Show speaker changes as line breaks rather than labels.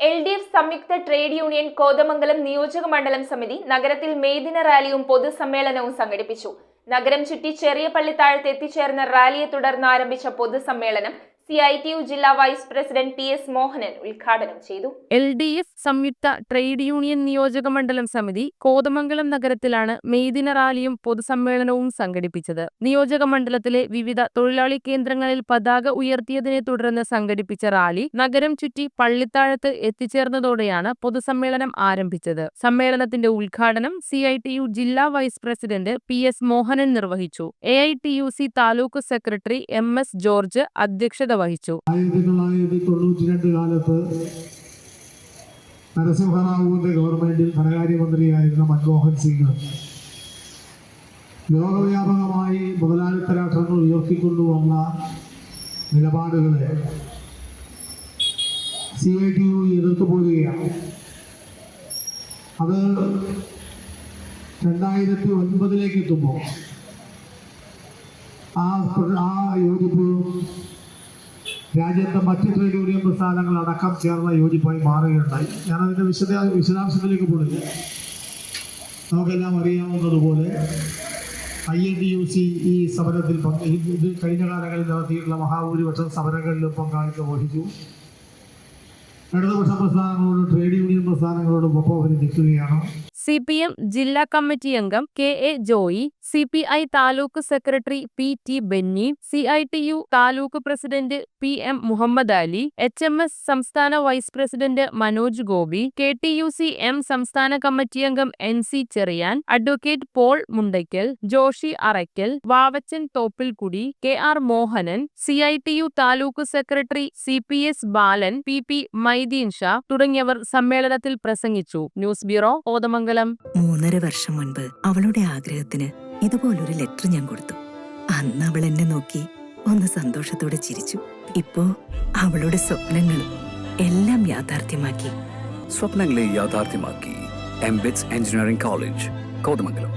LDF സംയുക്ത trade union Kothamangalam നിയോജക മണ്ഡലം സമിതി നഗരത്തിൽ മെയ്ദിന റാലിയും പൊതുസമ്മേളനവും സംഘടിപ്പിച്ചു. നഗരം ചുറ്റി ചെറിയ പള്ളിത്താഴത്ത് എത്തിച്ചേർന്ന റാലിയെ തുടർന്ന് ആരംഭിച്ച പൊതുസമ്മേളനം CITU ജില്ലാ വൈസ് പ്രസിഡന്റ് PS മോഹനൻ ഉദ്ഘാടനം ചെയ്തു.
LDF സംയുക്ത ട്രേഡ് യൂണിയൻ നിയോജക മണ്ഡലം സമിതി കോതമംഗലം നഗരത്തിലാണ് മെയ്ദിന റാലിയും പൊതുസമ്മേളനവും സംഘടിപ്പിച്ചത്. നിയോജക മണ്ഡലത്തിലെ വിവിധ തൊഴിലാളി കേന്ദ്രങ്ങളിൽ പതാക ഉയർത്തിയതിനെ തുടർന്ന് സംഘടിപ്പിച്ച റാലി നഗരം ചുറ്റി പള്ളിത്താഴത്ത് എത്തിച്ചേർന്നതോടെയാണ് പൊതുസമ്മേളനം ആരംഭിച്ചത്. സമ്മേളനത്തിന്റെ ഉദ്ഘാടനം CITU ജില്ലാ വൈസ് പ്രസിഡന്റ് PS മോഹനൻ നിർവഹിച്ചു. AITUC taluk secretary MS George അധ്യക്ഷത വഹിച്ചു.
1992 കാലത്ത് നരസിംഹറാവുവിന്റെ ഗവൺമെന്റിൽ ധനകാര്യമന്ത്രിയായിരുന്ന മൻമോഹൻ സിംഗ് ലോകവ്യാപകമായി മുതലാളിത്ത രാഷ്ട്രങ്ങൾ ഉയർത്തിക്കൊണ്ടുവന്ന നിലപാടുകളെ CITU എതിർത്തു പോരുകയാണ്. അത് 2009 എത്തുമ്പോൾ ആ യോജിപ്പ് രാജ്യത്തെ മറ്റ് ട്രേഡ് യൂണിയൻ പ്രസ്ഥാനങ്ങൾ അടക്കം ചേർന്ന യോജിപ്പായി മാറുകയുണ്ടായി. ഞാനതിൻ്റെ വിശദാംശത്തിലേക്ക് പോയില്ല. നമുക്കെല്ലാം അറിയാവുന്നതുപോലെ INTUC ഈ സമരത്തിൽ ഇത് കഴിഞ്ഞ കാലങ്ങളിൽ നടത്തിയിട്ടുള്ള മഹാഭൂരിപക്ഷം സമരങ്ങളിലും പങ്കാളിത്തം വഹിച്ചു. ഇടതുപക്ഷ പ്രസ്ഥാനങ്ങളോടും ട്രേഡ് യൂണിയൻ പ്രസ്ഥാനങ്ങളോടും ഒപ്പം അവർ നിൽക്കുകയാണ്.
CPM ജില്ലാ കമ്മിറ്റി അംഗം KA Joy, CPI taluk secretary PT Benny, CITU taluk president PM Muhammad Ali, HMS സംസ്ഥാന vice president Manoj Gopi, KTUC M സംസ്ഥാന കമ്മിറ്റി അംഗം NC Cheriyan, advocate Paul Mundackal, Joshy Arackal, Vavachan Thoppilkudy, KR Mohanan, CITU taluk secretary CPS Balan, PP Maideen Shah തുടങ്ങിയവർ സമ്മേളനത്തിൽ പ്രസംഗിച്ചു. News bureau Kothamangalam.
3.5 വർഷം മുൻപ് അവളുടെ ആഗ്രഹത്തിന് ഇതുപോലൊരു ലെറ്റർ ഞാൻ കൊടുത്തു. അന്ന് അവൾ എന്നെ നോക്കി ഒന്ന് സന്തോഷത്തോടെ ചിരിച്ചു. ഇപ്പോ അവളുടെ സ്വപ്നങ്ങളും എല്ലാം യാഥാർത്ഥ്യമാക്കി.
സ്വപ്നങ്ങളെ യാഥാർത്ഥ്യമാക്കി MBITS എഞ്ചിനീയറിംഗ് കോളേജ് കോതമംഗലം.